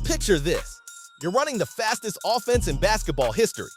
Picture this. You're running the fastest offense in basketball history.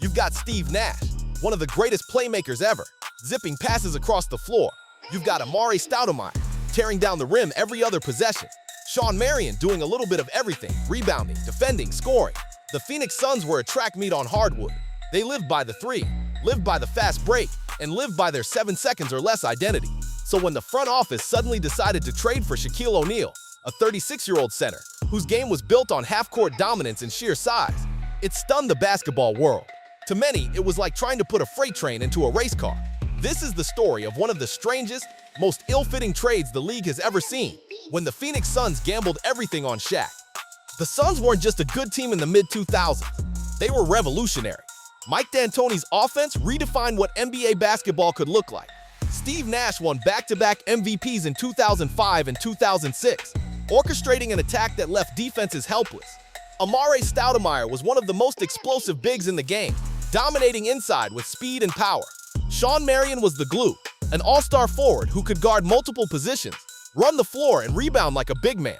You've got Steve Nash, one of the greatest playmakers ever, zipping passes across the floor. You've got Amar'e Stoudemire, tearing down the rim every other possession. Shawn Marion doing a little bit of everything, rebounding, defending, scoring. The Phoenix Suns were a track meet on hardwood. They lived by the three, lived by the fast break, and lived by their 7 seconds or less identity. So when the front office suddenly decided to trade for Shaquille O'Neal, a 36-year-old center whose game was built on half-court dominance and sheer size, it stunned the basketball world. To many, it was like trying to put a freight train into a race car. This is the story of one of the strangest, most ill-fitting trades the league has ever seen, when the Phoenix Suns gambled everything on Shaq. The Suns weren't just a good team in the mid-2000s. They were revolutionary. Mike D'Antoni's offense redefined what NBA basketball could look like. Steve Nash won back-to-back MVPs in 2005 and 2006, orchestrating an attack that left defenses helpless. Amar'e Stoudemire was one of the most explosive bigs in the game, dominating inside with speed and power. Shawn Marion was the glue, an all-star forward who could guard multiple positions, run the floor, and rebound like a big man.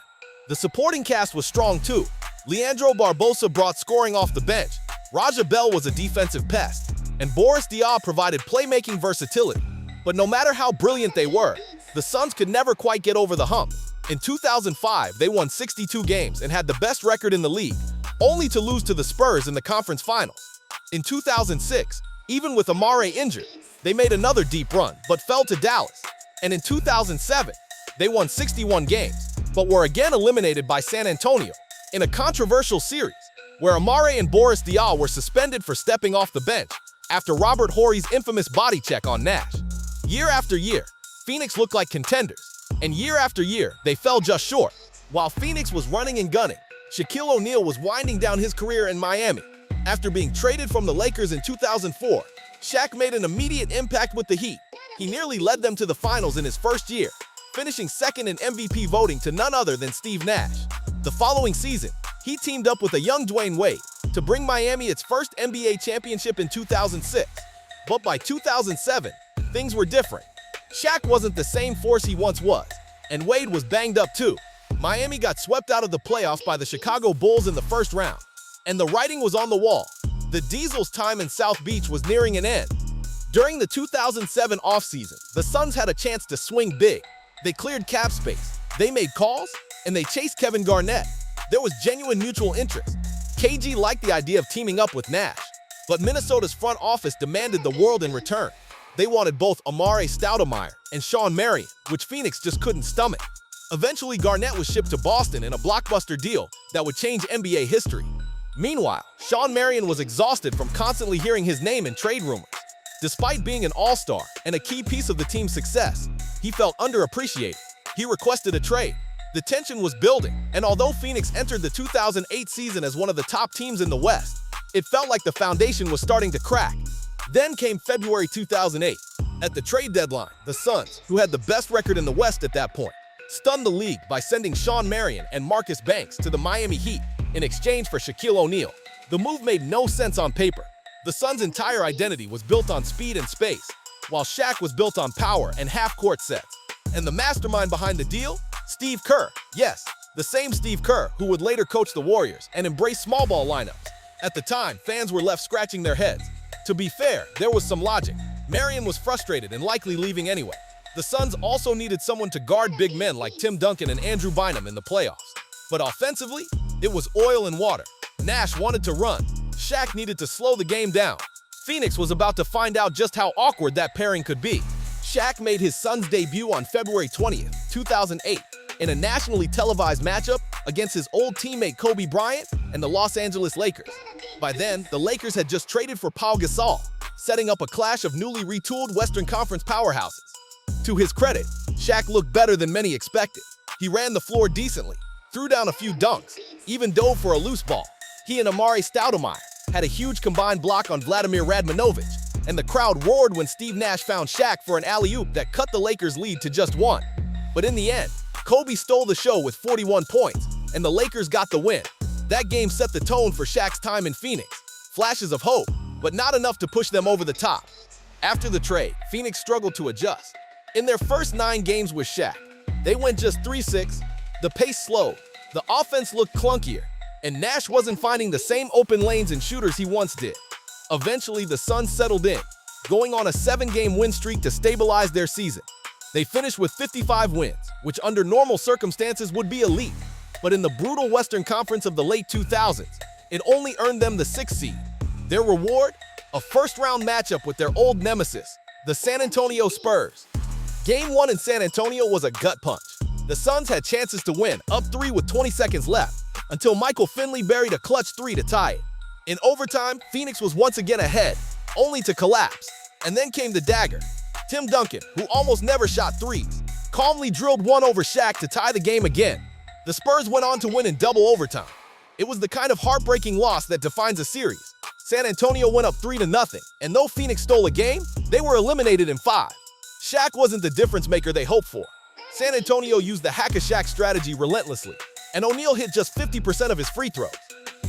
The supporting cast was strong too. Leandro Barbosa brought scoring off the bench, Raja Bell was a defensive pest, and Boris Diaw provided playmaking versatility. But no matter how brilliant they were, the Suns could never quite get over the hump. In 2005, they won 62 games and had the best record in the league, only to lose to the Spurs in the conference finals. In 2006, even with Amar'e injured, they made another deep run but fell to Dallas. And in 2007, they won 61 games, but were again eliminated by San Antonio in a controversial series where Amar'e and Boris Diaw were suspended for stepping off the bench after Robert Horry's infamous body check on Nash. Year after year, Phoenix looked like contenders, and year after year, they fell just short. While Phoenix was running and gunning, Shaquille O'Neal was winding down his career in Miami. After being traded from the Lakers in 2004, Shaq made an immediate impact with the Heat. He nearly led them to the finals in his first year, finishing second in MVP voting to none other than Steve Nash. The following season, he teamed up with a young Dwayne Wade to bring Miami its first NBA championship in 2006. But by 2007, things were different. Shaq wasn't the same force he once was, and Wade was banged up too. Miami got swept out of the playoffs by the Chicago Bulls in the first round, and the writing was on the wall. The Diesel's time in South Beach was nearing an end. During the 2007 offseason, the Suns had a chance to swing big. They cleared cap space, they made calls, and they chased Kevin Garnett. There was genuine mutual interest. KG liked the idea of teaming up with Nash, but Minnesota's front office demanded the world in return. They wanted both Amar'e Stoudemire and Shawn Marion, which Phoenix just couldn't stomach. Eventually, Garnett was shipped to Boston in a blockbuster deal that would change NBA history. Meanwhile, Shawn Marion was exhausted from constantly hearing his name in trade rumors. Despite being an all-star and a key piece of the team's success, he felt underappreciated. He requested a trade. The tension was building, and although Phoenix entered the 2008 season as one of the top teams in the West, it felt like the foundation was starting to crack. Then came February 2008. At the trade deadline, the Suns, who had the best record in the West at that point, stunned the league by sending Shawn Marion and Marcus Banks to the Miami Heat in exchange for Shaquille O'Neal. The move made no sense on paper. The Suns' entire identity was built on speed and space, while Shaq was built on power and half-court sets. And the mastermind behind the deal? Steve Kerr. Yes, the same Steve Kerr who would later coach the Warriors and embrace small ball lineups. At the time, fans were left scratching their heads. To be fair, there was some logic. Marion was frustrated and likely leaving anyway. The Suns also needed someone to guard big men like Tim Duncan and Andrew Bynum in the playoffs. But offensively, it was oil and water. Nash wanted to run. Shaq needed to slow the game down. Phoenix was about to find out just how awkward that pairing could be. Shaq made his Suns debut on February 20th, 2008, in a nationally televised matchup against his old teammate Kobe Bryant and the Los Angeles Lakers. By then, the Lakers had just traded for Pau Gasol, setting up a clash of newly retooled Western Conference powerhouses. To his credit, Shaq looked better than many expected. He ran the floor decently, threw down a few dunks, even dove for a loose ball. He and Amar'e Stoudemire had a huge combined block on Vladimir Radmanovic, and the crowd roared when Steve Nash found Shaq for an alley-oop that cut the Lakers' lead to just one. But in the end, Kobe stole the show with 41 points, and the Lakers got the win. That game set the tone for Shaq's time in Phoenix. Flashes of hope, but not enough to push them over the top. After the trade, Phoenix struggled to adjust. In their first 9 games with Shaq, they went just 3-6, the pace slowed, the offense looked clunkier, and Nash wasn't finding the same open lanes and shooters he once did. Eventually, the Suns settled in, going on a 7-game win streak to stabilize their season. They finished with 55 wins, which under normal circumstances would be elite, but in the brutal Western Conference of the late 2000s, it only earned them the 6th seed. Their reward? A first-round matchup with their old nemesis, the San Antonio Spurs. Game 1 in San Antonio was a gut punch. The Suns had chances to win, up 3 with 20 seconds left, until Michael Finley buried a clutch 3 to tie it. In overtime, Phoenix was once again ahead, only to collapse. And then came the dagger. Tim Duncan, who almost never shot threes, calmly drilled one over Shaq to tie the game again. The Spurs went on to win in double overtime. It was the kind of heartbreaking loss that defines a series. San Antonio went up 3-0, and though Phoenix stole a game, they were eliminated in 5. Shaq wasn't the difference maker they hoped for. San Antonio used the hack-a-Shaq strategy relentlessly, and O'Neal hit just 50% of his free throws.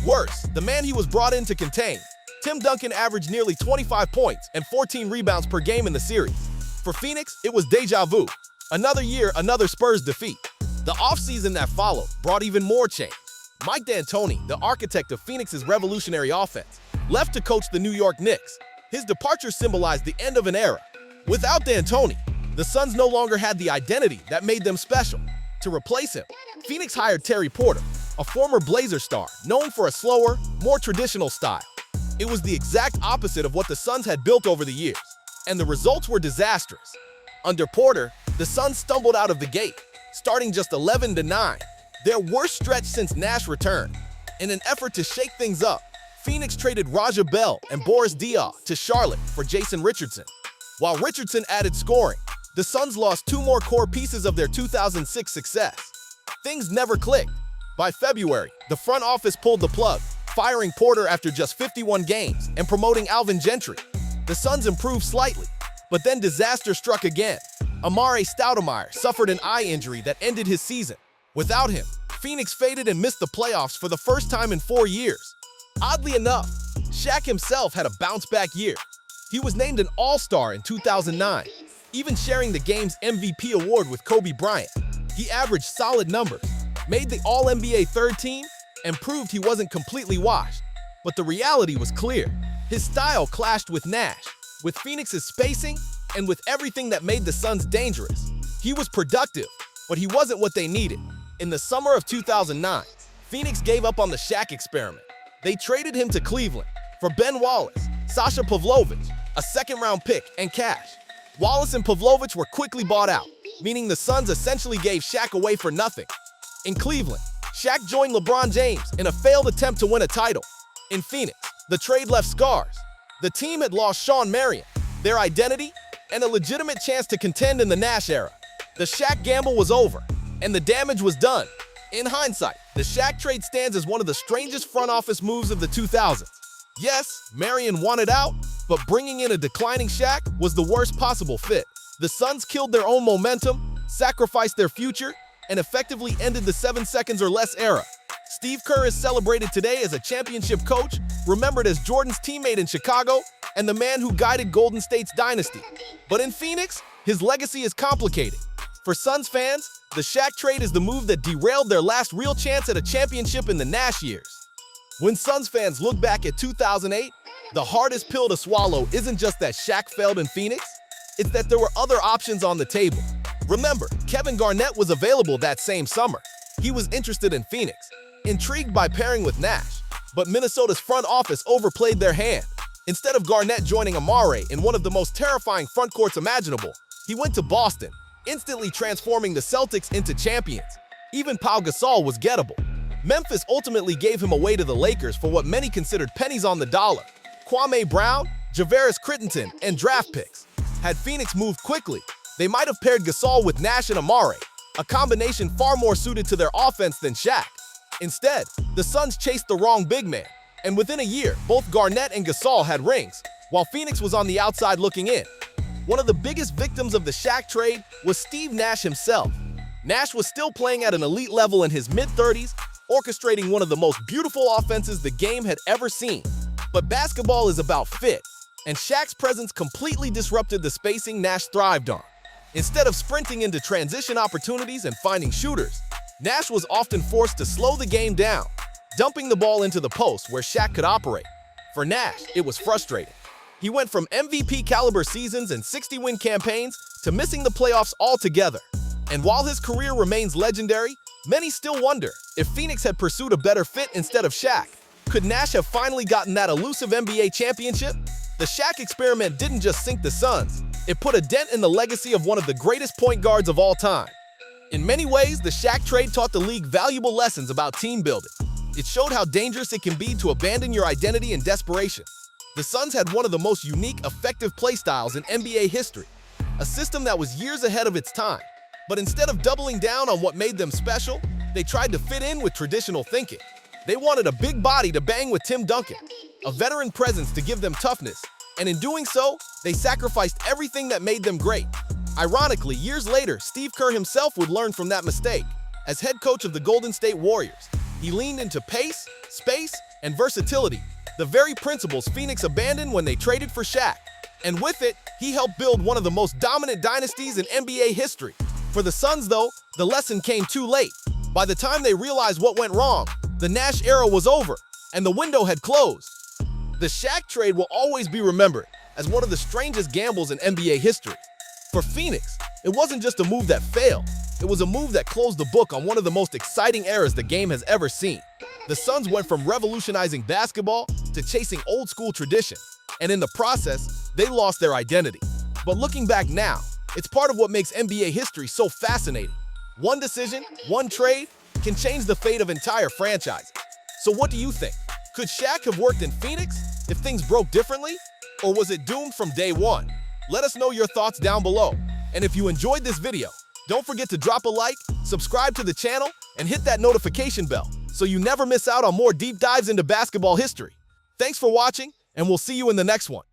Worse, the man he was brought in to contain, Tim Duncan, averaged nearly 25 points and 14 rebounds per game in the series. For Phoenix, it was deja vu. Another year, another Spurs defeat. The offseason that followed brought even more change. Mike D'Antoni, the architect of Phoenix's revolutionary offense, left to coach the New York Knicks. His departure symbolized the end of an era. Without D'Antoni, the Suns no longer had the identity that made them special. To replace him, Phoenix hired Terry Porter, a former Blazer star known for a slower, more traditional style. It was the exact opposite of what the Suns had built over the years, and the results were disastrous. Under Porter, the Suns stumbled out of the gate, starting just 11-9, their worst stretch since Nash returned. In an effort to shake things up, Phoenix traded Raja Bell and Boris Diaw to Charlotte for Jason Richardson. While Richardson added scoring, the Suns lost 2 more core pieces of their 2006 success. Things never clicked. By February, the front office pulled the plug, firing Porter after just 51 games and promoting Alvin Gentry. The Suns improved slightly, but then disaster struck again. Amar'e Stoudemire suffered an eye injury that ended his season. Without him, Phoenix faded and missed the playoffs for the first time in 4 years. Oddly enough, Shaq himself had a bounce-back year. He was named an All-Star in 2009, even sharing the game's MVP award with Kobe Bryant. He averaged solid numbers, made the All-NBA third team, and proved he wasn't completely washed. But the reality was clear. His style clashed with Nash, with Phoenix's spacing, and with everything that made the Suns dangerous. He was productive, but he wasn't what they needed. In the summer of 2009, Phoenix gave up on the Shaq experiment. They traded him to Cleveland for Ben Wallace, Sasha Pavlovich, a second-round pick, and cash. Wallace and Pavlovich were quickly bought out, meaning the Suns essentially gave Shaq away for nothing. In Cleveland, Shaq joined LeBron James in a failed attempt to win a title. In Phoenix, the trade left scars. The team had lost Shawn Marion, their identity, and a legitimate chance to contend in the Nash era. The Shaq gamble was over, and the damage was done. In hindsight, the Shaq trade stands as one of the strangest front office moves of the 2000s. Yes, Marion wanted out, but bringing in a declining Shaq was the worst possible fit. The Suns killed their own momentum, sacrificed their future, and effectively ended the 7 seconds or less era. Steve Kerr is celebrated today as a championship coach, remembered as Jordan's teammate in Chicago, and the man who guided Golden State's dynasty. But in Phoenix, his legacy is complicated. For Suns fans, the Shaq trade is the move that derailed their last real chance at a championship in the Nash years. When Suns fans look back at 2008, the hardest pill to swallow isn't just that Shaq failed in Phoenix, it's that there were other options on the table. Remember, Kevin Garnett was available that same summer. He was interested in Phoenix, intrigued by pairing with Nash, but Minnesota's front office overplayed their hand. Instead of Garnett joining Amar'e in one of the most terrifying front courts imaginable, he went to Boston, instantly transforming the Celtics into champions. Even Pau Gasol was gettable. Memphis ultimately gave him away to the Lakers for what many considered pennies on the dollar. Kwame Brown, Javaris Crittenton, and draft picks. Had Phoenix moved quickly, they might have paired Gasol with Nash and Amar'e, a combination far more suited to their offense than Shaq. Instead, the Suns chased the wrong big man, and within a year, both Garnett and Gasol had rings, while Phoenix was on the outside looking in. One of the biggest victims of the Shaq trade was Steve Nash himself. Nash was still playing at an elite level in his mid-30s, orchestrating one of the most beautiful offenses the game had ever seen. But basketball is about fit, and Shaq's presence completely disrupted the spacing Nash thrived on. Instead of sprinting into transition opportunities and finding shooters, Nash was often forced to slow the game down, dumping the ball into the post where Shaq could operate. For Nash, it was frustrating. He went from MVP-caliber seasons and 60-win campaigns to missing the playoffs altogether. And while his career remains legendary, many still wonder if Phoenix had pursued a better fit instead of Shaq. Could Nash have finally gotten that elusive NBA championship? The Shaq experiment didn't just sink the Suns, it put a dent in the legacy of one of the greatest point guards of all time. In many ways, the Shaq trade taught the league valuable lessons about team building. It showed how dangerous it can be to abandon your identity in desperation. The Suns had one of the most unique, effective playstyles in NBA history, a system that was years ahead of its time. But instead of doubling down on what made them special, they tried to fit in with traditional thinking. They wanted a big body to bang with Tim Duncan, a veteran presence to give them toughness, and in doing so, they sacrificed everything that made them great. Ironically, years later, Steve Kerr himself would learn from that mistake. As head coach of the Golden State Warriors, he leaned into pace, space, and versatility, the very principles Phoenix abandoned when they traded for Shaq. And with it, he helped build one of the most dominant dynasties in NBA history. For the Suns, though, the lesson came too late. By the time they realized what went wrong, the Nash era was over, and the window had closed. The Shaq trade will always be remembered as one of the strangest gambles in NBA history. For Phoenix, it wasn't just a move that failed. It was a move that closed the book on one of the most exciting eras the game has ever seen. The Suns went from revolutionizing basketball to chasing old-school tradition, and in the process, they lost their identity. But looking back now, it's part of what makes NBA history so fascinating. One decision, one trade, can change the fate of entire franchises. So what do you think? Could Shaq have worked in Phoenix if things broke differently? Or was it doomed from day one? Let us know your thoughts down below. And if you enjoyed this video, don't forget to drop a like, subscribe to the channel, and hit that notification bell so you never miss out on more deep dives into basketball history. Thanks for watching, and we'll see you in the next one.